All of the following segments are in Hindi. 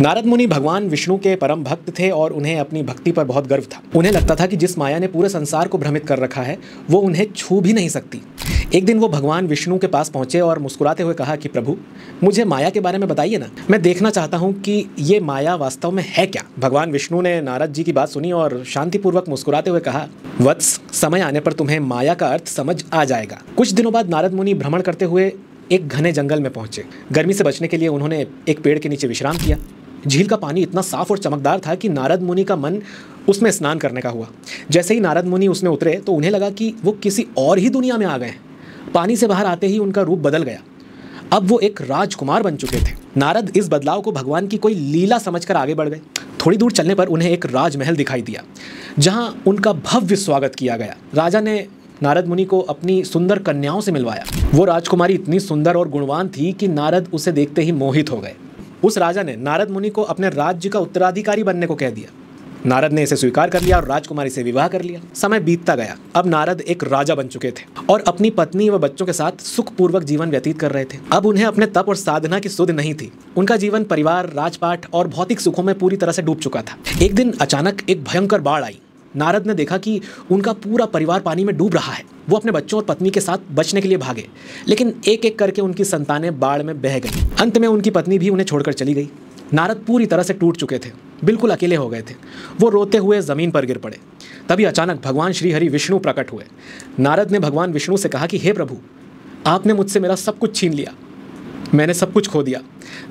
नारद मुनि भगवान विष्णु के परम भक्त थे और उन्हें अपनी भक्ति पर बहुत गर्व था। उन्हें लगता था कि जिस माया ने पूरे संसार को भ्रमित कर रखा है वो उन्हें छू भी नहीं सकती। एक दिन वो भगवान विष्णु के पास पहुंचे और मुस्कुराते हुए कहा कि प्रभु, मुझे माया के बारे में बताइए ना, मैं देखना चाहता हूं कि ये माया वास्तव में है क्या। भगवान विष्णु ने नारद जी की बात सुनी और शांतिपूर्वक मुस्कुराते हुए कहा, वत्स, समय आने पर तुम्हें माया का अर्थ समझ आ जाएगा। कुछ दिनों बाद नारद मुनि भ्रमण करते हुए एक घने जंगल में पहुंचे। गर्मी से बचने के लिए उन्होंने एक पेड़ के नीचे विश्राम किया। झील का पानी इतना साफ और चमकदार था कि नारद मुनि का मन उसमें स्नान करने का हुआ। जैसे ही नारद मुनि उसमें उतरे तो उन्हें लगा कि वो किसी और ही दुनिया में आ गए हैं। पानी से बाहर आते ही उनका रूप बदल गया। अब वो एक राजकुमार बन चुके थे। नारद इस बदलाव को भगवान की कोई लीला समझकर आगे बढ़ गए। थोड़ी दूर चलने पर उन्हें एक राजमहल दिखाई दिया जहां उनका भव्य स्वागत किया गया। राजा ने नारद मुनि को अपनी सुंदर कन्याओं से मिलवाया। वो राजकुमारी इतनी सुंदर और गुणवान थी कि नारद उसे देखते ही मोहित हो गए। उस राजा ने नारद मुनि को अपने राज्य का उत्तराधिकारी बनने को कह दिया। नारद ने इसे स्वीकार कर लिया और राजकुमारी से विवाह कर लिया। समय बीतता गया। अब नारद एक राजा बन चुके थे और अपनी पत्नी व बच्चों के साथ सुखपूर्वक जीवन व्यतीत कर रहे थे। अब उन्हें अपने तप और साधना की सुध नहीं थी। उनका जीवन परिवार, राजपाट और भौतिक सुखों में पूरी तरह से डूब चुका था। एक दिन अचानक एक भयंकर बाढ़ आई। नारद ने देखा कि उनका पूरा परिवार पानी में डूब रहा है। वो अपने बच्चों और पत्नी के साथ बचने के लिए भागे, लेकिन एक एक करके उनकी संतानें बाढ़ में बह गईं। अंत में उनकी पत्नी भी उन्हें छोड़कर चली गई। नारद पूरी तरह से टूट चुके थे, बिल्कुल अकेले हो गए थे। वो रोते हुए ज़मीन पर गिर पड़े। तभी अचानक भगवान श्री हरि विष्णु प्रकट हुए। नारद ने भगवान विष्णु से कहा कि हे प्रभु, आपने मुझसे मेरा सब कुछ छीन लिया, मैंने सब कुछ खो दिया।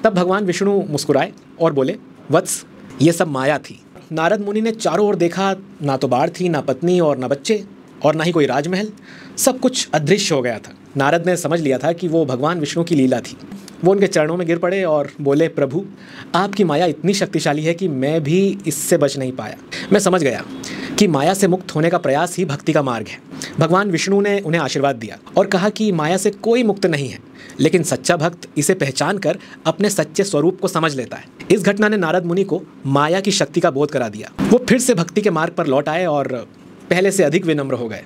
तब भगवान विष्णु मुस्कुराए और बोले, वत्स, ये सब माया थी। नारद मुनि ने चारों ओर देखा। ना तो बाढ़ थी, ना पत्नी और ना बच्चे और ना ही कोई राजमहल। सब कुछ अदृश्य हो गया था। नारद ने समझ लिया था कि वो भगवान विष्णु की लीला थी। वो उनके चरणों में गिर पड़े और बोले, प्रभु, आपकी माया इतनी शक्तिशाली है कि मैं भी इससे बच नहीं पाया। मैं समझ गया कि माया से मुक्त होने का प्रयास ही भक्ति का मार्ग है। भगवान विष्णु ने उन्हें आशीर्वाद दिया और कहा कि माया से कोई मुक्त नहीं है, लेकिन सच्चा भक्त इसे पहचान कर अपने सच्चे स्वरूप को समझ लेता है। इस घटना ने नारद मुनि को माया की शक्ति का बोध करा दिया। वो फिर से भक्ति के मार्ग पर लौट आए और पहले से अधिक विनम्र हो गए।